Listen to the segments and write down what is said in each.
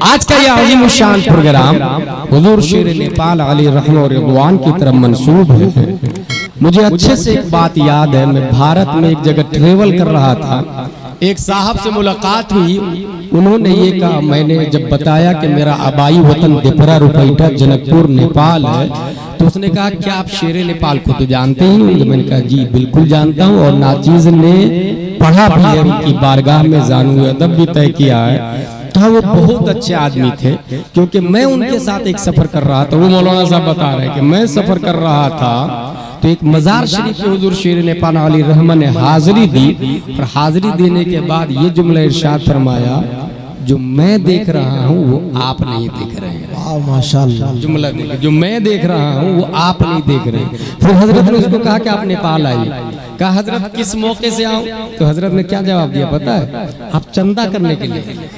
आज का यह अजीम शान प्रोग्राम हुजूर शेर नेपाल अलैहि रहमत व रिज़वान की तरफ मंसूब है। मुझे अच्छे से एक बात याद है, मैं भारत में एक जगह ट्रेवल कर रहा था, एक साहब से मुलाकात हुई। उन्होंने ये कहा, मैंने जब बताया कि मेरा आबाई वतन देपरा रुपैठा जनकपुर नेपाल है, तो उसने कहा क्या आप शेर नेपाल को तो जानते ही होंगे? मैंने कहा जी बिल्कुल जानता हूँ, और नाचीज ने पढ़ा भी है, उनकी बारगाह में जानू अदब भी तय किया है। तो वो बहुत अच्छे आदमी थे, क्योंकि मैं उनके साथ एक सफर कर रहा था। वो मौलाना साहब बता रहे हैं कि मैं सफर कर रहा था, तो एक मजार शरीफ में हुजूर शेर नेपाल अलैहि रहमत ने हाजिरी दी, और हाजिरी देने के बाद ये जुमला इरशाद फरमाया, जो मैं देख रहा हूँ वो आप नहीं देख रहे हैं। माशाअल्लाह, जुमला देखिए, जो मैं देख रहा हूँ वो आप नहीं देख रहे हैं। फिर हजरत ने उसको कहा कि आप नेपाल आइए। कहा हजरत किस मौके से आऊं? तो हजरत ने क्या जवाब दिया पता है? आप चंदा करने के लिए।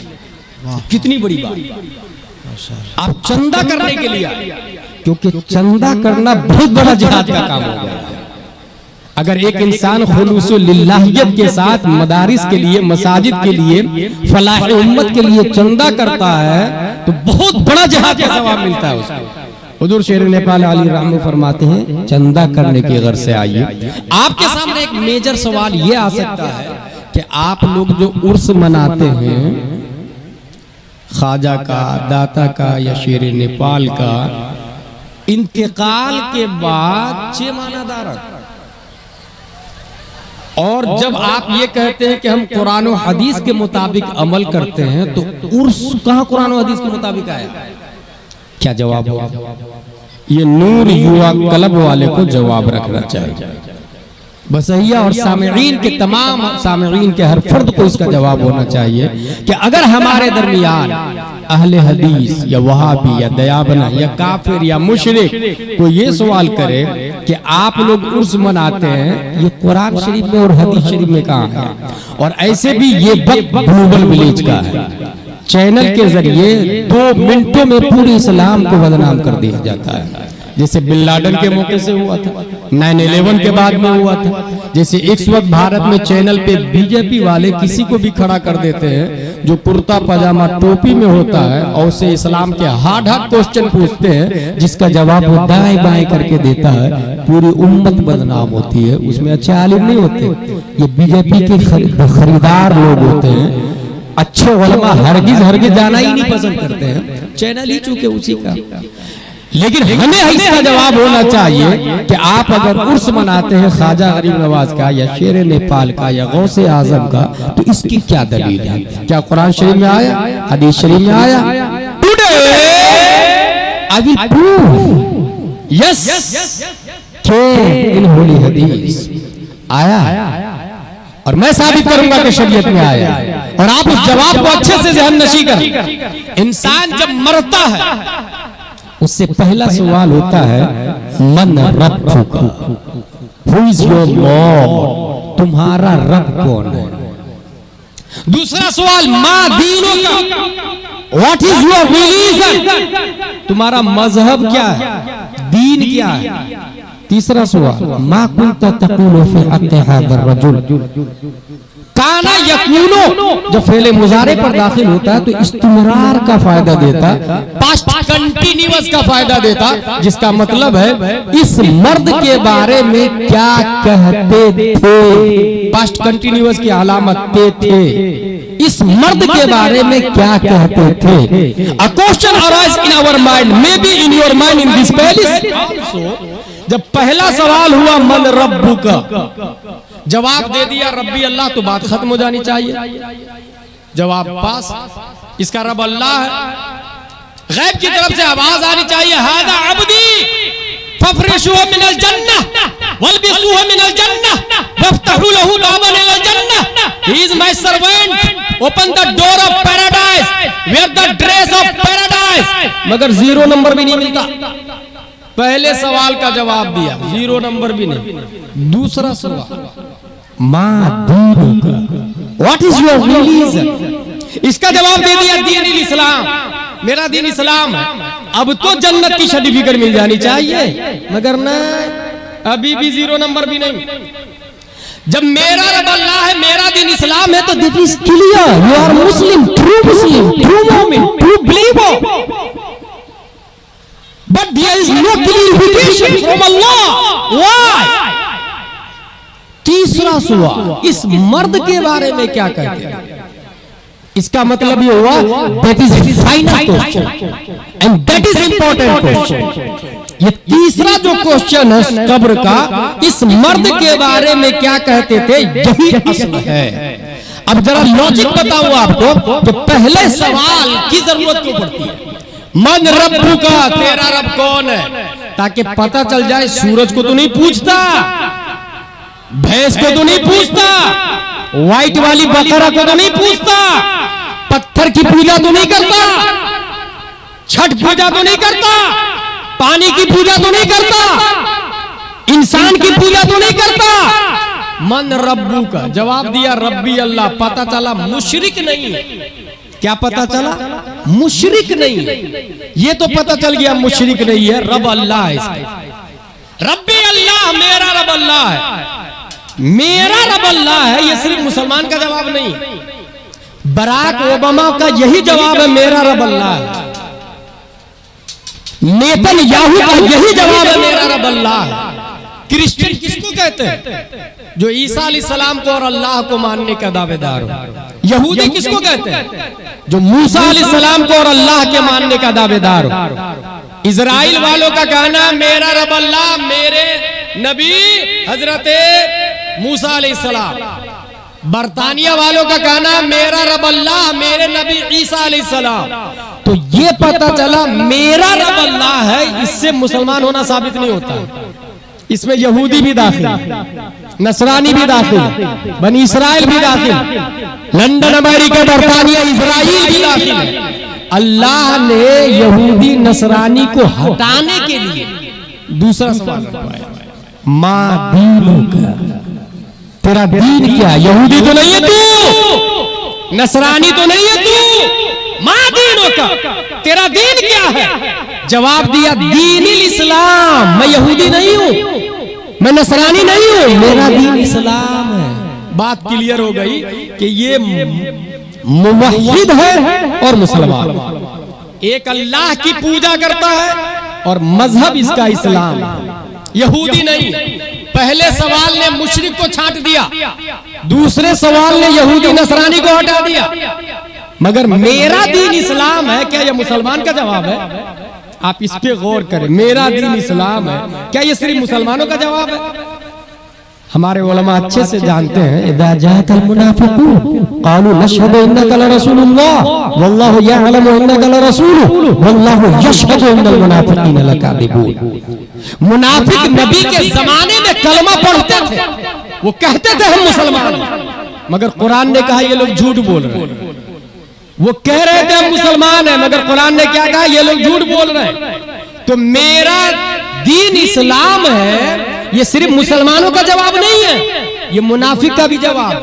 कितनी बड़ी बात, आप चंदा करने के लिए आए, क्योंकि चंदा करना बहुत बड़ा जिहाद का काम हो गया है। अगर एक इंसान खुलूसो लिल्लाहियत के साथ मदारिस के लिए, मसाजिद के लिए, फलाह उम्मत के लिए चंदा करता है, तो बहुत बड़ा जिहाद का सवाब मिलता है उसको। हुजूर शेर नेपाल अलैहि रहमत फरमाते हैं, चंदा करने की गर्ज से आइए। आपके सामने एक मेजर सवाल ये आ सकता है कि आप लोग जो उर्स मनाते हैं, ख्वाजा का, दाता का या शेर नेपाल का, इंतकाल के बाद 6 मानादार, और जब आप ये कहते हैं कि हम कुरान और हदीस के मुताबिक अमल करते हैं, तो उर्स कहाँ कुरान और हदीस के मुताबिक आया? क्या जवाब होगा? ये नूर युवा क्लब वाले को जवाब रखना चाहिए। बसैया और सामईन के तमाम सामईन के हर फर्द को इसका जवाब होना चाहिए कि अगर हमारे दरमियान अहले हदीस या वहाबी या दयाबना या काफिर या मुशरिक को ये सवाल करे कि आप लोग उर्स मनाते हैं, ये कुरान शरीफ में और हदीस शरीफ में कहाँ है? और ऐसे भी ये ग्लोबल विलेज का है, चैनल के जरिए 2 मिनटों में पूरे इस्लाम को बदनाम कर दिया जाता है। जैसे बिन लादेन के मौके से हुआ था, 9/11 के बाद में हुआ था, जैसे इस वक्त भारत में चैनल पे बीजेपी वाले किसी को भी खड़ा कर देते हैं जो कुर्ता पजामा टोपी में होता है, और उससे इस्लाम के हार्ड क्वेश्चन पूछते हैं, जिसका जवाब वो दाएं बाएं करके देता है, पूरी उम्मत बदनाम होती है। उसमें अच्छे आलिम नहीं होते, ये बीजेपी के खरीदार लोग होते हैं। अच्छे उलमा हरगिज जाना ही नहीं पसंद करते हैं, चैनल ही चूंकि उसी का। लेकिन हमें इसका जवाब होना चाहिए कि आप अगर उर्स मनाते हैं ख्वाजा गरीब नवाज का या शेर नेपाल का या गौसे आजम का, तो इसकी क्या दलील है? क्या कुरान शरीफ में आया, हदीस शरीफ में आया? Today I will prove yes in Holi हदीस आया, और मैं साबित करूंगा कि शरीयत में आया, और आप उस जवाब को अच्छे से ज़हन नशी करें। इंसान जब मरता है, उससे पहला सवाल होता है मन रब्बुका, हु इज योर लॉर्ड, तुम्हारा रब कौन है? दूसरा सवाल मा दीनुका, व्हाट इज योर रिलीजन, तुम्हारा मजहब क्या है, दीन क्या है? तीसरा सवाल मा कुंता तक़ूलु फी अत्तिहादिर रजुल, काना यकूनो, जब फेले मुजारे पर दाखिल होता है तो इस्तिमरार का फायदा देता, पास्ट कंटिन्यूअस का फायदा देता, जिसका मतलब है इस मर्द के बारे में क्या कहते थे। पास्ट कंटिन्यूअस की अलामत थे, इस मर्द के बारे में क्या कहते थे। A question arise in our mind, may be in your mind in this place also. जब पहला सवाल हुआ मन रब्बुका, जवाब दे दिया रब्बी अल्लाह, तो बात खत्म हो जानी चाहिए, जवाब पास, इसका रब अल्लाह है। गैब की तरफ से आवाज आनी चाहिए, हादा अब्दी फफरिशुहु मिनल जन्नह वल्बिसुहु मिनल जन्नह वफ्तहु लहु बाबन इलल जन्नह, he is my servant, open the door of paradise, where the dress of paradise. मगर 0 नंबर भी नहीं मिलता। पहले सवाल का जवाब दिया, 0 नंबर भी नहीं। दूसरा सवाल मा दीनुका, व्हाट इज योर रिलीजन, इसका जवाब दे दिया दीन इस्लाम, मेरा दीन इस्लाम है। अब तो जन्नत की सर्टिफिकेट मिल जानी चाहिए, मगर नहीं, अभी भी 0 नंबर भी नहीं। जब मेरा रब अल्लाह है, मेरा दिन इस्लाम है, तो this is clear, you are Muslim, true मोमिन, true believer. But there is no clarification from Allah. Why? तीसरा सवाल, इस मर्द के बारे में क्या कहते हैं? इसका मतलब ये हुआ that is final question and that is important question. ये तीसरा जो क्वेश्चन है कब्र का, इस मर्द के बारे में क्या कहते थे, यही असल है। अब जरा लॉजिक बताऊं आपको, तो पहले सवाल की जरूरत क्यों पड़ती है? मन रब्बू का, तेरा रब कौन है, ताकि पता चल जाए। सूरज को तो नहीं पूछता, भैंस को तो नहीं पूछता, व्हाइट वाली बकरा को तो नहीं पूछता, पत्थर की पूजा तो नहीं करता, छठ पूजा तो नहीं करता, पानी की पूजा तो नहीं करता, इंसान की पूजा तो नहीं करता। मन रब्बू का जवाब दिया रब्बी अल्लाह। पता चला मुशरिक नहीं है। क्या पता चला? मुशरिक नहीं है। ये तो पता चल गया मुशरिक नहीं है, रब अल्लाह है इसका। रब्बी अल्लाह, मेरा रब अल्लाह है। मेरा रब अल्लाह है, ये सिर्फ मुसलमान का जवाब नहीं, बराक ओबामा का यही जवाब है, मेरा रब अल्लाह है। नेतन्याहू का यही जवाब है, मेरा रब अल्लाह है। क्रिश्चियन किसको कहते हैं? जो ईसा अलैहिस्सलाम को और अल्लाह को मानने का दावेदार हो। यहूदी किसको कहते हैं? जो मूसा अलैहिस्सलाम को और अल्लाह के मानने का दावेदार हो। इजराइल वालों का कहना मेरा रब अल्लाह, मेरे नबी हजरते मूसा अलैहिस्सलाम। बरतानिया वालों का कहना मेरा रब अल्लाह, मेरे नबी ईसा अलैहिस्सलाम। तो ये पता चला मेरा रब अल्लाह है, इससे मुसलमान होना साबित नहीं होता। इसमें यहूदी भी दाखिल, नसरानी भी दाखिल, बनी इसराइल भी दाखिल, लंदन, अमेरिका, बरतानिया, इजराइल भी दाखिल। अल्लाह ने यहूदी नसरानी को हटाने के लिए दूसरा सवाल रखवाया, माँ दीनों का, तेरा दीन क्या? यहूदी तो नहीं है तू, नसरानी तो नहीं है तू, माँ दीनों का, तेरा दीन क्या है? जवाब दिया दीनिल इस्लाम। मैं यहूदी नहीं हूं, मैं नसरानी नहीं हूं, मेरा दीन इस्लाम है। बात क्लियर हो गई कि ये मुवहिद है और मुसलमान, एक अल्लाह की पूजा करता है और मजहब इसका इस्लाम, यहूदी नहीं। पहले सवाल ने मुशरिक को छांट दिया, दूसरे सवाल ने यहूदी नसरानी को हटा दिया। मगर मेरा दीन इस्लाम है, क्या यह मुसलमान का जवाब है? आप इस पे गौर करें, मेरा दीन इस्लाम है, क्या ये सिर्फ मुसलमानों का जवाब है? हमारे उलमा अच्छे से जानते हैं, इज़ा जाअकल मुनाफिकून क़ालू नशहदु इन्नका लरसूलुल्लाह वल्लाहु यअलमु इन्नका लरसूलुहु वल्लाहु यशहदु इन्नल मुनाफिकीन लकादिबून। मुनाफिक नबी के जमाने में कलमा पढ़ते थे, वो कहते थे हम मुसलमान, मगर कुरान ने कहा ये लोग झूठ बोल रहे हैं। वो कह रहे थे हम मुसलमान हैं, मगर कुरान ने क्या कहा? ये लोग झूठ बोल रहे हैं। तो मेरा दीन इस्लाम है, ये सिर्फ मुसलमानों का जवाब नहीं है, ये मुनाफिक का भी जवाब।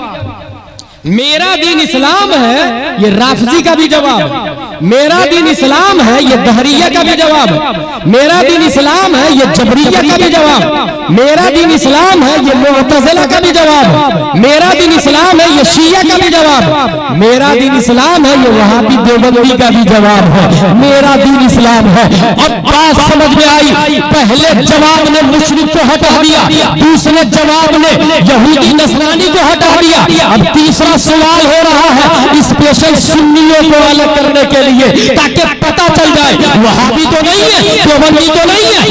मेरा दीन इस्लाम है, ये राफजी का भी जवाब। मेरा दीन इस्लाम है, ये दहरिया का भी जवाब है। मेरा दीन इस्लाम है, ये जबरिया का भी जवाब। मेरा दीन इस्लाम है, ये मुअतज़िला का भी जवाब। मेरा दीन इस्लाम है, ये शिया का भी जवाब। मेरा दीन इस्लाम है, ये वहाबी देवबंदी का भी जवाब है। मेरा दीन इस्लाम है। अब बात समझ में आई, पहले जवाब ने मुशरिक को हटा दिया, दूसरे जवाब ने यहूदी नसरानी को हटा दिया। अब तीसरा सवाल हो रहा है स्पेशल सुन्नियों को अलग करने के लिए, ताकि पता चल जाए वहाबी तो नहीं है, देवबंदी तो नहीं है,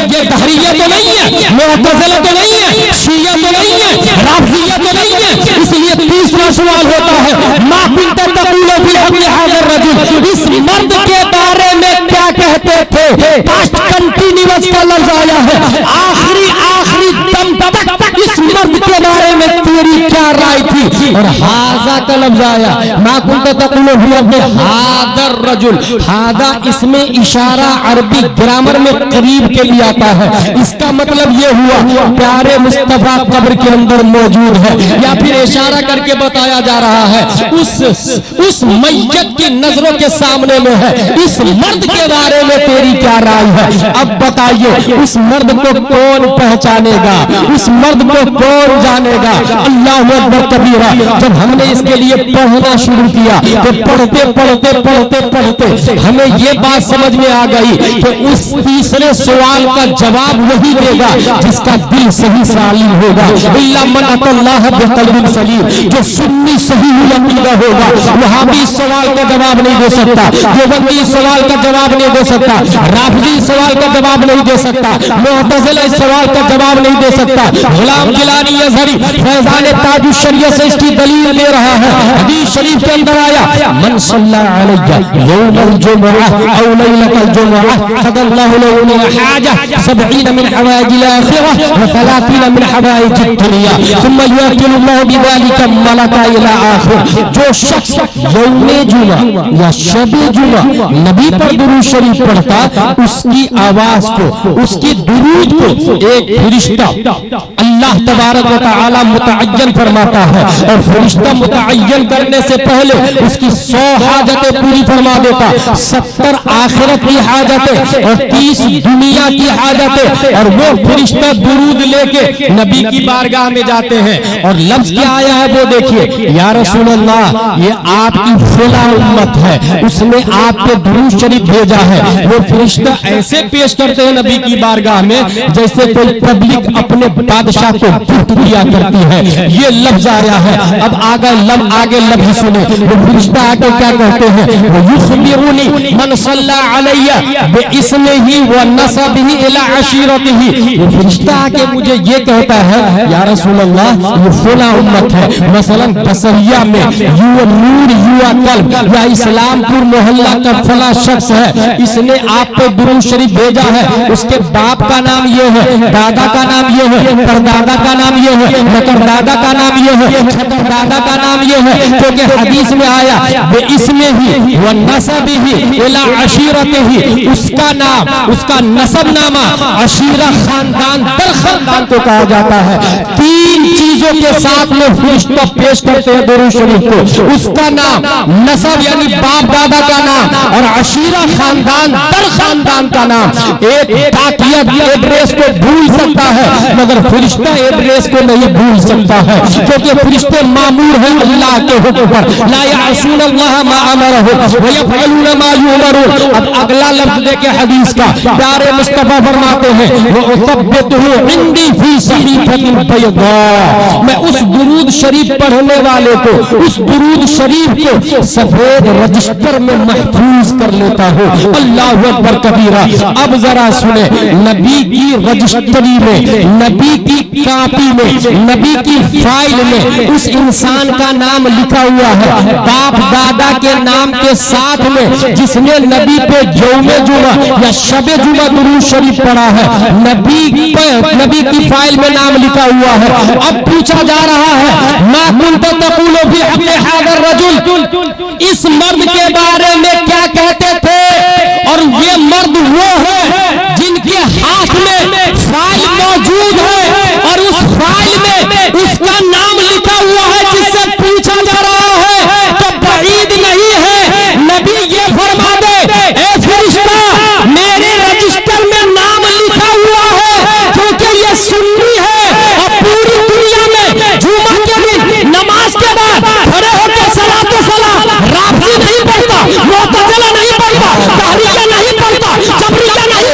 ये दहरिया तो नहीं है, मुअतज़िला तो नहीं है, शिया तो नहीं है, राफिया तो नहीं है। इसलिए तीसरा सवाल होता है मा कुंत तक़ूलु फी हक़्क़ि हाज़ा रजुल, इस मर्द के बारे में क्या कहते थे? पास्ट कंटीन्यूअस का लफ्ज आया है, आखिरी दम तक इस मर्द के बारे में तेरी क्या राय थी? और हाजा का लफ्ज आया, मा कुंत तक़ूलु फी हक़्क़ि हाज़ा रजुल। हादा इसमें इशारा अरबी ग्रामर में करीब के लिए आता है। इसका मतलब ये हुआ प्यारे मुस्तफा कब्र के अंदर मौजूद है, या फिर इशारा करके बताया जा रहा है उस मैयत की नजरों के सामने में है। इस मर्द के बारे में तेरी क्या राय है? अब बताइए उस मर्द को कौन पहचानेगा? उस मर्द को को कौन जानेगा। अल्लाहु अकबर कबीरा। जब हमने इसके लिए पढ़ना शुरू किया तो पढ़ते पढ़ते पढ़ते पढ़ते हमें ये बात समझ में आ गई कि उस तीसरे सवाल का जवाब वही देगा जिसका दिल सही सालिम होगा। इल्ला मन अतल्लाह बिक़ल्बिन सलीम, जो सुन्नी सही अकीदा होगा वहां भी इस सवाल का जवाब नहीं दे सकता, देवबंदी इस सवाल का जवाब नहीं दे सकता, राफिजी इस सवाल का जवाब नहीं दे सकता, मुअतज़िला इस सवाल का जवाब नहीं दे सकता। गुलाम गिलानी अज़हरी फैज़ान ताजुश शरीयत से इसकी दलील दे रहा है। हदीस शरीफ के अंदर आया मन सल्ला अलैया यौमल जुमुअह औ लैलतल जुमुअह क़दल्लाहु लहु हाजा 70 मिन हवाइजिल आखिरह व 30 मिन हवाइजिद दुनिया सुम्मा युअक्किलुल्लाहु बिज़ालिका मलका इला आखिर। जो शख्स यौमे जुमा या शबे जुमा नबी पर दुरूद शरीफ पढ़ता उसकी आवाज को, उसकी दुरूद को एक फरिश्ता अल्लाह तबारक व तआला मुतअय्यन फरमाता है और फरिश्ता मुतअय्यन करने से पहले उसकी 100 हाजतें पूरी फरमा देता, 70 आखिरत की हाजतें और 30 दुनिया की हाजतें। और वो फरिश्ता दुरूद लेके नबी की बारगाह में जाते हैं और लफ्ज क्या आया है वो देखिए, या रसूल अल्लाह ये आपकी फला उम्मत है, उसने आप पे दुरूद शरीफ भेजा है। वो फरिश्ता ऐसे पेश करते हैं नबी की बारगाह में जैसे कोई पब्लिक अपने बादशाह को गिफ्ट दिया करती है। ये लफ्ज आया है। अब आगे लफ्ज सुने, वो फरिश्ता आके क्या कहते हैं, वो युखबिरुनी मन सल्ला अलैया बिइस्मिही व नसबिही इला अशीरतिही। वो फरिश्ता आके मुझे ये कहता है, या रसूल अल्लाह ये फला उम्मत है, मसलन बसरिया में युवा नूर युवा कल्ब या इस्लामपुर मोहल्ला का फला शख्स है, इसने आप पे दुरूद शरीफ भेजा है, उसके बाप का नाम ये है, दादा का नाम ये है, परदादा का नाम ये है, मकरदादा का नाम ये है, छतरदादा का नाम ये है, क्योंकि हदीस में आया वे इसमें ही व नसबिही इला अशीरतिही, उसका नाम, उसका नसब नामा अशीरा खानदान दर खानदान को कहा जाता है। 3 चीजों के साथ में फरिश्ता पेश करते हैं दुरूद शरीफ को, उसका नाम, नसब यानी बाप दादा का नाम और अशीरा खानदान दर खानदान का नाम। एक डाकिया एड्रेस को भूल सकता है मगर फरिश्ता एड्रेस को नहीं भूल सकता है, क्योंकि फरिश्ते मामूर हैं अल्लाह के हुक्म पर, ला यासून अल्लाह मा अमरहु व यफअलून मा युमरून। अब अगला लफ्ज देखे हदीस का, प्यारे मुस्तफा फरमाते हैं वो उसब्बितहु इंदी फी सहीफतिन बैदा, मैं उस दुरूद शरीफ पढ़ने वाले को, उस दुरूद शरीफ को सफेद रजिस्टर में महफूज कर लेता हूँ। अल्लाहु अकबर कबीरा। अब जरा सुने, नबी की रजिस्ट्री में, नबी की कॉपी में, नबी की फाइल में उस इंसान का नाम लिखा हुआ है, बाप दादा के नाम के साथ में जिसने नबी पे यौमे जुमा या शबे जुमा दुरूद शरीफ पढ़ा है, नबी की फाइल में नाम लिखा हुआ है। अब पूछा जा रहा है मा कुंता तक़ूलु फी हक़्क़ि हाज़ा रजुल, इस मर्द के बारे में क्या कहते थे? और ये मर्द वो है जिनके हाथ में फाइल मौजूद है और उस फाइल में उसका नाम लिखा हुआ है जिससे पूछा जा रहा है, तो बईद नहीं है नबी ये फरमा दे, ए फरिश्ता मेरे रजिस्टर में नाम लिखा हुआ है, क्योंकि ये सुन्नी है और पूरी दुनिया में जुमा के दिन नमाज के बाद खड़े होकर सलात व सलाम राफी नहीं पढ़ता, मुअतज़िला नहीं पढ़ता, तहरीका नहीं पढ़ता, जबरिया नहीं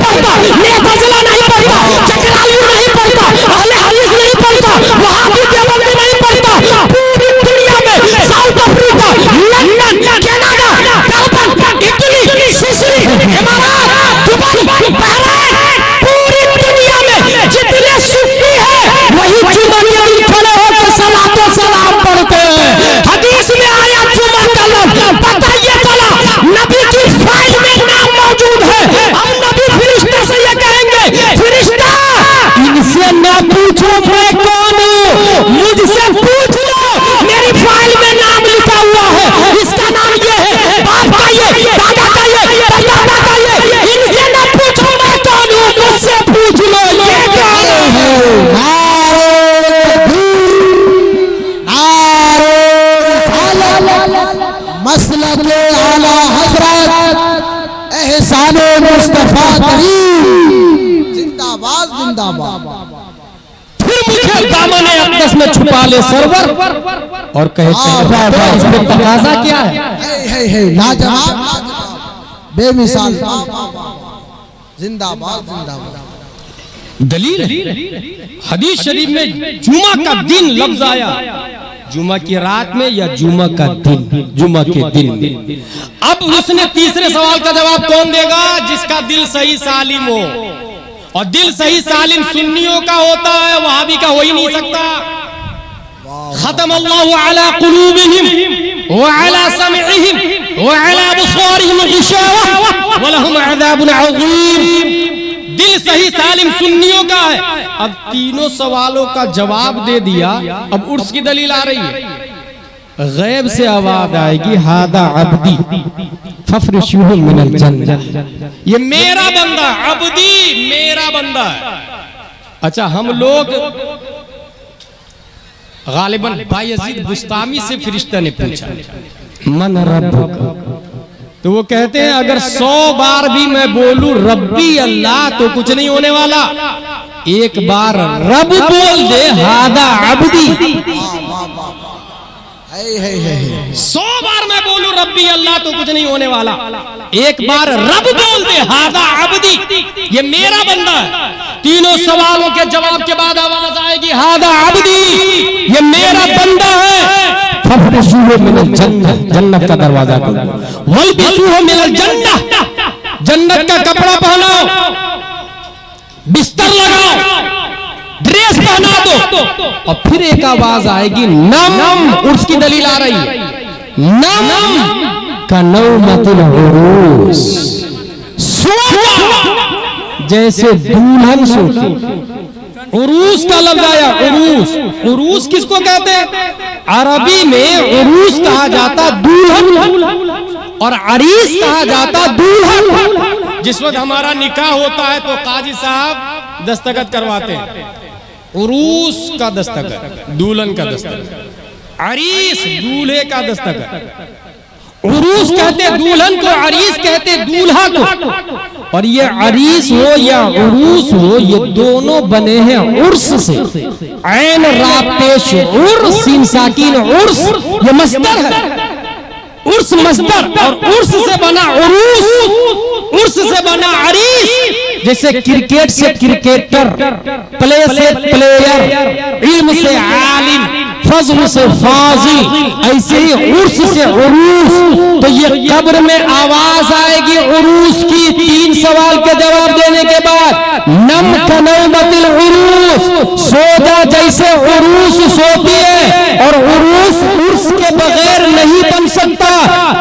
पढ़ता, मुअतज़िला नहीं पढ़ता, चकरालू नहीं पढ़ता, अहले हदीस नहीं पढ़ता, वहाबी देवबंदी नहीं पढ़ता। पूरी दुनिया में South Africa, London, Canada, Japan, Italy, Sicily, इमारात, दुबई, बहरीन, पूरी दुनिया में जितने सुन्नी है वही जुमा के दिन खड़े होकर सलात व सलाम पढ़ते हैं। हदीस में आया जुमा का लफ्ज, पता ये चला नबी की फाइल में नाम मौजूद है। अब नबी फरिश्ते से ये कहेंगे, फरिश्ता इनसे ना पूछो मैं कौन हूँ, मुझसे पूछ लो, मेरी फाइल में नाम लिखा हुआ है, इसका नाम ये है, बाप का ये, दादा का ये, परदादा का ये, इनसे ना पूछो मैं कौन हूँ, मुझसे पूछ लो ये कौन है। मसलक आला हज़रत एहसान मुस्तफा करीम जिंदाबाद जिंदाबाद। फिर दामन अक़दस में छुपा ले सरवर और कहे इसमें तकाजा क्या है? लाजवाब बेमिसाल, जिंदाबाद जिंदाबाद। दलील हदीस शरीफ में जुमा का दिन लफ्ज आया, जुमा की रात में या जुमा का दिन, जुमा के दिन में। अब उसने तीसरे सवाल का जवाब कौन देगा? जिसका दिल सही सालिम हो, और दिल सही सालिम सुन्नियों का होता है, वहाबी का हो ही नहीं सकता। खत्म अल्लाहु अला कुलूबिहिम व अला समइहिम व अला अबसारिहिम गिशावा व लहुम अज़ाबुन अज़ीम। दिल सही सालिम सुन्नियों का है। अब तीनों सवालों का जवाब दे दिया, अब उर्स की दलील आ रही है। गैब से आवाज आएगी, हादा अब्दी फफ्रिशूहु मिनल जन्नह, ये मेरा बंदा, अब्दी मेरा बंदा है। अच्छा, हम लोग गालिबन बायजीद बुस्तामी से फरिश्ता ने पूछा मन रब्बुक, तो वो कहते हैं अगर 100 बार भी मैं बोलूं रब्बी अल्लाह तो कुछ नहीं होने वाला, एक बार रब बोल दे हादा अब्दी, 100 बार मैं बोलूं रब्बी अल्लाह तो कुछ नहीं होने वाला, एक बार रब बोल दे हादा अब्दी, ये मेरा बंदा है। तीनों सवालों के जवाब के बाद आवाज आएगी हादा अब्दी, ये मेरा बंदा है। फफ्रिशूहु मिनल जन्नह, जन्नत का दरवाजा खोलो, वल्बिसूहु मिनल जन्नह, जन्नत का कपड़ा पहनाओ, बिस्तर लगाओ, ड्रेस पहना दो। और फिर एक आवाज आएगी नम, उसकी दलील आ रही है, नम का नौमतुल उरूस, जैसे दुल्हन सोती। उरूस का लफ्ज आया, उरूस, उरूस किसको कहते हैं? अरबी में उरूस कहा जाता दुल्हन, और अरीस कहा जाता दुल्हन। जिस वक्त हमारा निकाह होता है तो काजी साहब दस्तखत करवाते हैं, उरूस का दस्तखत, दुल्हन का दस्तखत, अरीस दूल्हे का दस्तखत। उरूस कहते दुल्हन को, अरीस कहते दूल्हा को। और ये अरीस हो या उरूस हो, ये दोनों बने हैं उर्स से। ऐन रापेश उर्स, सीन साकिन उर्स, ये मस्दर है, उर्स मस्दर, और उर्स से बना उरूस, उर्स से बना अरीस। जैसे क्रिकेट से क्रिकेटर, प्ले से प्लेयर, इल्म से आलिम, फज़्ल से फाजिल, ऐसे ही उर्स से उरूस। तो ये कब्र में आवाज आएगी उरूस की। 3 सवाल के जवाब देने के बाद नम कनौमतिल उरूस, सो जा जैसे उरूस सोती है, और उरूस उर्स के बगैर नहीं बन सकता।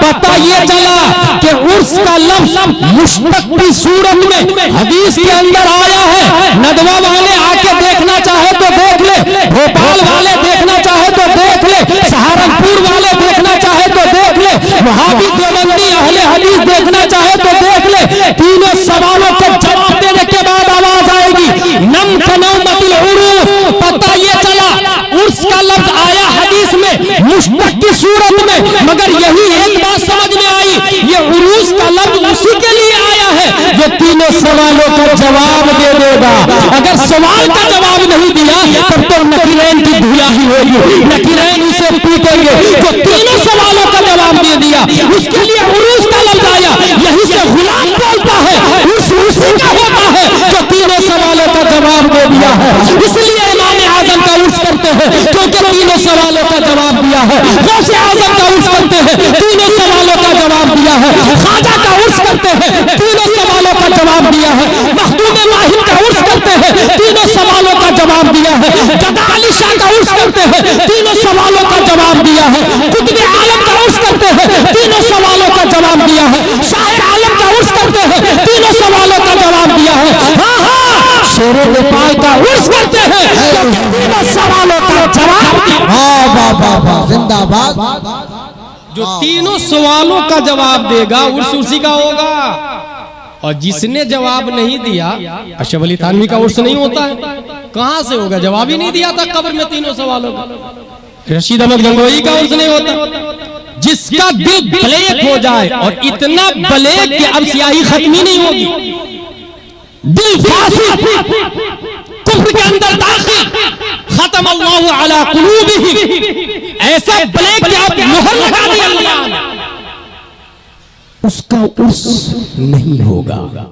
पता ये चला कि उर्स का लफ्ज मुश्तक की सूरत में हदीस के अंदर आया है। नदवा वाले आके देखना चाहे तो देख ले, भोपाल वाले देखना चाहे तो देख ले, सहारनपुर वाले देखना चाहे तो देख ले, वहाबी देवबंदी अहले हदीस देखना चाहे तो देख ले। तीनों सवालों के जवाब देने के बाद आवाज आएगी नम कनौमतिल उरूस। पता ये चला उर्स का लफ्ज आया हदीस में मुश्तक की सूरत में, मगर यही एक बात समझ में आई, ये उरूस का लफ्ज उसी के लिए आया है जो तीनों सवालों का जवाब दे देगा। अगर सवाल का जवाब नहीं दिया तब तो नकीरैन की धुलाई होगी, नकीरैन उसे पीटेंगे। जो तीनों सवालों का जवाब दे दिया उसके लिए उरूस का लफ्ज आया। यही से गुलाम बोलता है उसी का होता है जो तीनों सवालों का जवाब दे दिया है। इसलिए इमाम आजम का उर्स करते हैं क्योंकि तीनों सवालों का जवाब दिया है। गौसे आजम का उर्स करते हैं, तीनों सवालों का जवाब दिया है। ख्वाजा का उर्स करते हैं, तीनों सवालों का जवाब दिया है। मखदूम माहिर का उर्स करते हैं, तीनों सवालों का जवाब दिया है। जदा अली शाह का उर्स करते हैं, तीनों सवालों का जवाब दिया है। कुतुब आलम का उर्स करते हैं, तीनों सवालों का जवाब दिया है। शाह आलम का उर्स करते हैं, तीनों सवालों का जवाब दिया है। हाँ हाँ, शेरे नेपाल का उर्स करते हैं, तीनों सवालों का जवाब। हाँ वाह वाह वाह, जिंदाबाद। जो तीनों सवालों का जवाब देगा उर्स उसी का होगा। और जिसने जवाब नहीं दिया, अशरफ अली थानवी का उर्स नहीं होता है। कहां से होगा? जवाब ही नहीं दिया था कब्र में तीनों सवालों का। रशीद अहमद गंगोही का उर्स नहीं होता। जिसका दिल ब्लैक हो जाए, और इतना ब्लैक कि अब स्याही खत्म ही नहीं होगी, दिल फासिद कुफ्र के अंदर दाखिल, खत्म अल्लाहु अला कुलूबिहिम, ऐसा ब्लैक कि आप मोहर लगा दी अल्लाह, उसका उर्स नहीं होगा।